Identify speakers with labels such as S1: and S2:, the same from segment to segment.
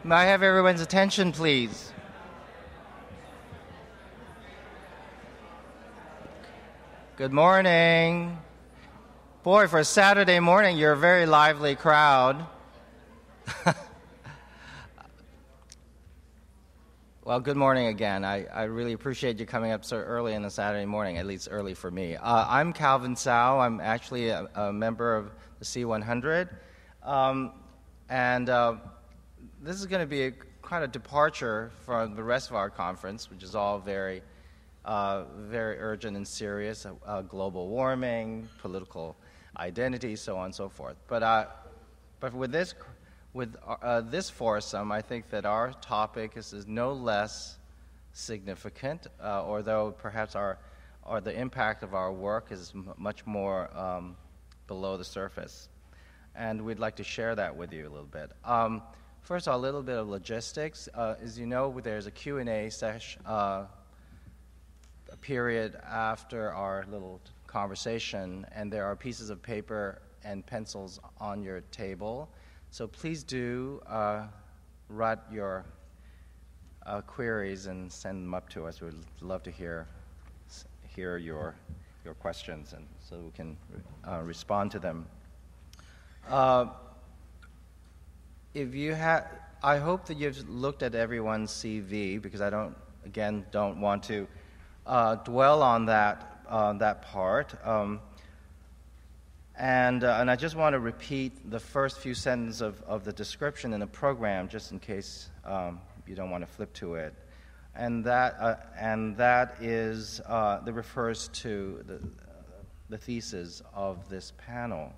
S1: May I have everyone's attention, please? Good morning. Boy, for a Saturday morning, you're a very lively crowd. Well, good morning again. I really appreciate you coming up so early on a Saturday morning, at least early for me. I'm Calvin Tsao. I'm actually a member of the C100. This is going to be quite a departure from the rest of our conference, which is all very urgent and serious, global warming, political identity, so on and so forth. But with this foursome, I think that our topic is no less significant, although perhaps the impact of our work is much more below the surface. And we'd like to share that with you a little bit. First, a little bit of logistics. As you know, there's a Q&A session, a period after our little conversation, and there are pieces of paper and pencils on your table. So please do write your queries and send them up to us. We'd love to hear your questions, and so we can respond to them. I hope that you've looked at everyone's CV, because I don't want to dwell on that part. And I just want to repeat the first few sentences of the description in the program, just in case you don't want to flip to it. And that refers to the thesis of this panel.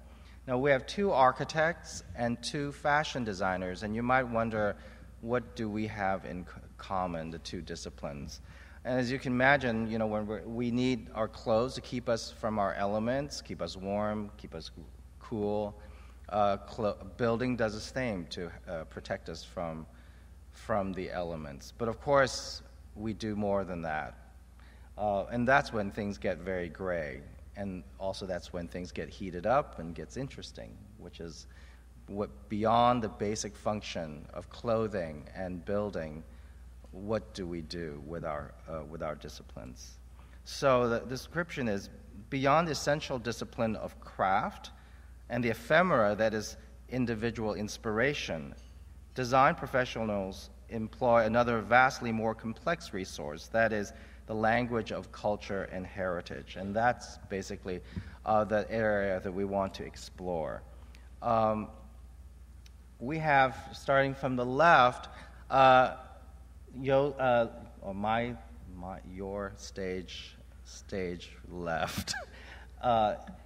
S1: Now, we have two architects and two fashion designers, and you might wonder, what do we have in common, the two disciplines? And as you can imagine, when we need our clothes to keep us from our elements, keep us warm, keep us cool. Building does the same to protect us from the elements. But of course, we do more than that. And that's when things get very gray. And also that's when things get heated up and gets interesting, which is beyond the basic function of clothing and building. What do we do with our disciplines? So the description is, beyond the essential discipline of craft and the ephemera that is individual inspiration, design professionals employ another vastly more complex resource, that is the language of culture and heritage. And that's basically the area that we want to explore. We have, starting from the left, your stage left,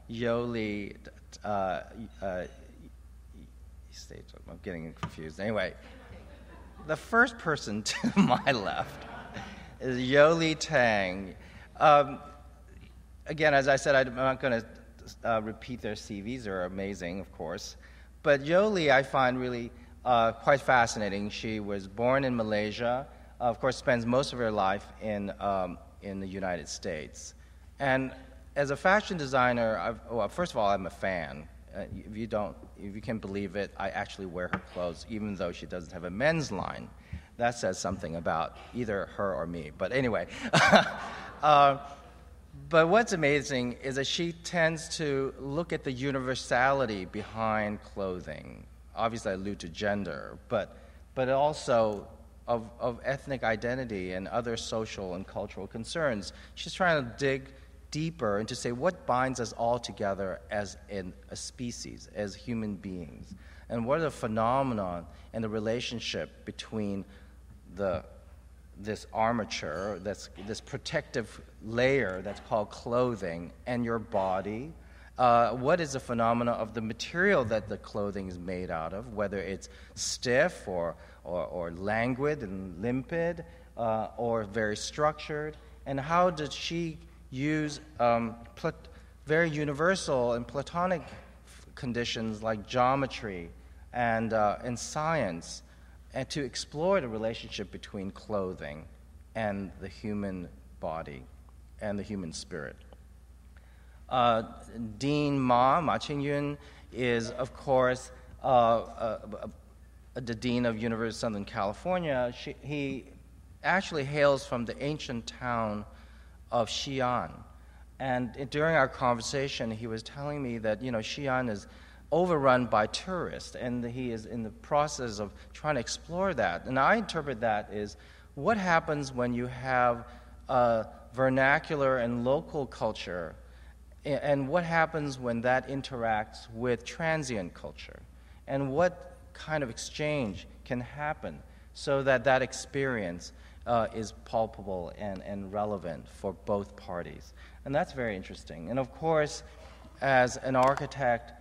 S1: Yeohlee, stage, I'm getting confused. Anyway, the first person to my left is Yeohlee Teng. Again, as I said, I'm not going to repeat their CVs. They're amazing, of course. But Yeohlee I find really quite fascinating. She was born in Malaysia, of course spends most of her life in the United States. And as a fashion designer, first of all, I'm a fan. If you can believe it, I actually wear her clothes, even though she doesn't have a men's line. That says something about either her or me. But anyway, but what's amazing is that she tends to look at the universality behind clothing. Obviously, I allude to gender, but also of ethnic identity and other social and cultural concerns. She's trying to dig deeper and to say what binds us all together as in a species, as human beings, and what are the phenomena and the relationship between this armature, this protective layer that's called clothing, and your body. What is the phenomena of the material that the clothing is made out of, whether it's stiff or languid and limpid, or very structured, and how did she use very universal and Platonic conditions like geometry and science, and to explore the relationship between clothing and the human body and the human spirit. Dean Ma Qingyun, is, of course, a the dean of University of Southern California, he actually hails from the ancient town of Xi'an. And during our conversation, he was telling me that, Xi'an is overrun by tourists, and he is in the process of trying to explore that. And I interpret that as what happens when you have vernacular and local culture, and what happens when that interacts with transient culture, and what kind of exchange can happen so that that experience is palpable and relevant for both parties. And that's very interesting. And of course, as an architect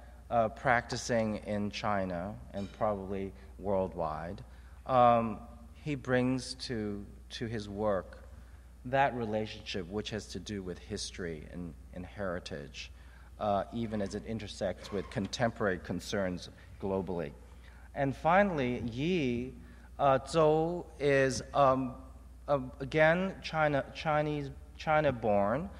S1: practicing in China and probably worldwide, he brings to his work that relationship which has to do with history and heritage, even as it intersects with contemporary concerns globally. And finally, Zhou is, again, China-born,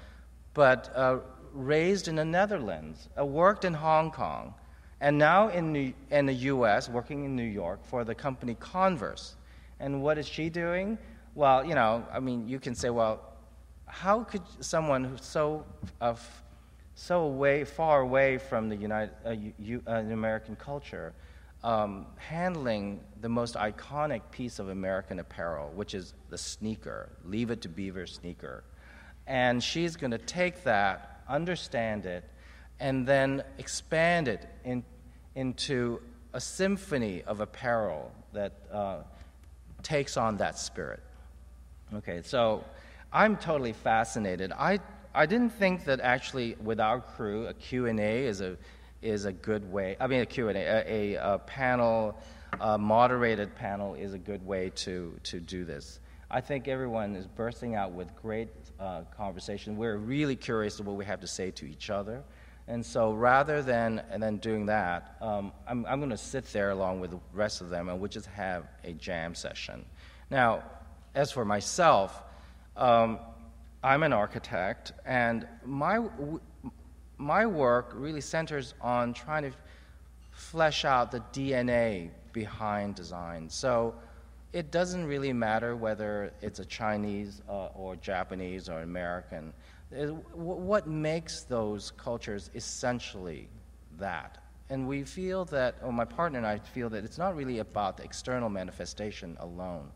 S1: but raised in the Netherlands, worked in Hong Kong, and now in the U.S., working in New York for the company Converse. And what is she doing? Well, you can say, well, how could someone who's so far away from the American culture handling the most iconic piece of American apparel, which is the sneaker, Leave It to Beaver sneaker. And she's going to take that, understand it, and then expand it into a symphony of apparel that takes on that spirit. Okay, so I'm totally fascinated. I didn't think that actually with our crew, a Q&A is a good way. I mean, a Q&A, a panel, a moderated panel is a good way to do this. I think everyone is bursting out with great conversation. We're really curious of what we have to say to each other. And so rather than doing that, I'm going to sit there along with the rest of them, and we'll just have a jam session. Now, as for myself, I'm an architect, and my work really centers on trying to flesh out the DNA behind design. So it doesn't really matter whether it's a Chinese or Japanese or American. What makes those cultures essentially that? And we feel that, or my partner and I feel that it's not really about the external manifestation alone.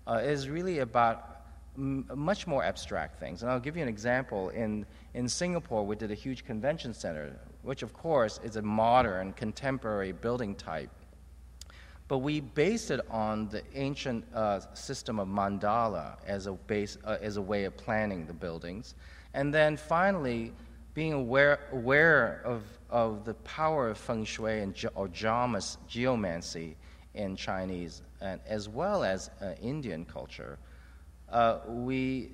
S1: It is really about much more abstract things. And I'll give you an example. In Singapore, we did a huge convention center, which of course is a modern, contemporary building type. But we based it on the ancient system of mandala as a way of planning the buildings. And then finally, being aware of the power of feng shui or geomancy in Chinese, and as well as Indian culture, we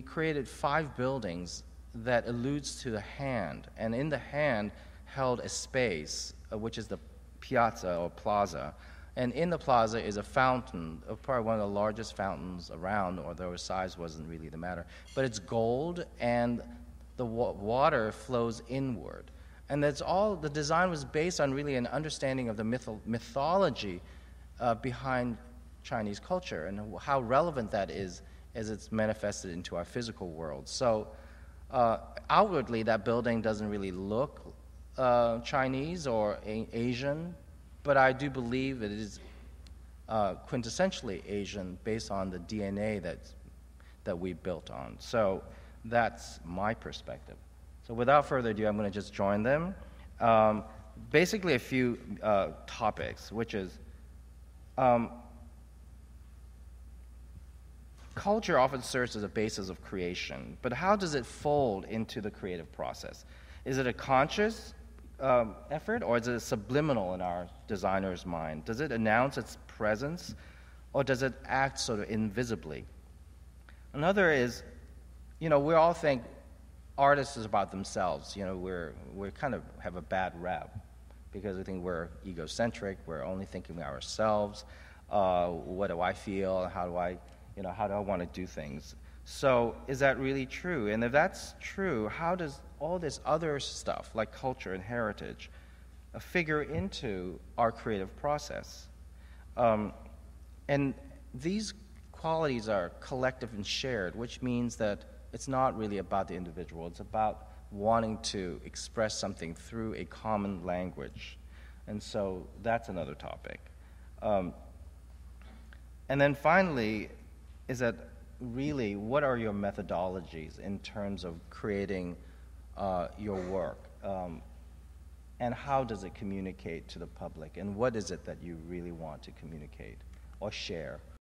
S1: created 5 buildings that alludes to the hand, and in the hand held a space, which is the piazza or plaza, and in the plaza is a fountain, probably one of the largest fountains around, although its size wasn't really the matter, but it's gold and the water flows inward. And that's all, the design was based on really an understanding of the mythology behind Chinese culture and how relevant that is as it's manifested into our physical world. So outwardly, that building doesn't really look Chinese or Asian, but I do believe it is quintessentially Asian based on the DNA that we built on. So that's my perspective. So without further ado, I'm going to just join them. Basically a few topics, which is culture often serves as a basis of creation, but how does it fold into the creative process? Is it a conscious effort, or is it subliminal in our designer's mind? Does it announce its presence, or does it act sort of invisibly? Another is, we all think artists is about themselves. We kind of have a bad rep because we think we're egocentric. We're only thinking about ourselves. What do I feel? How do I want to do things? So is that really true? And if that's true, how does all this other stuff, like culture and heritage, figure into our creative process? And these qualities are collective and shared, which means that it's not really about the individual. It's about wanting to express something through a common language. And so that's another topic. And then finally, is that really, what are your methodologies in terms of creating your work? And how does it communicate to the public? And what is it that you really want to communicate or share?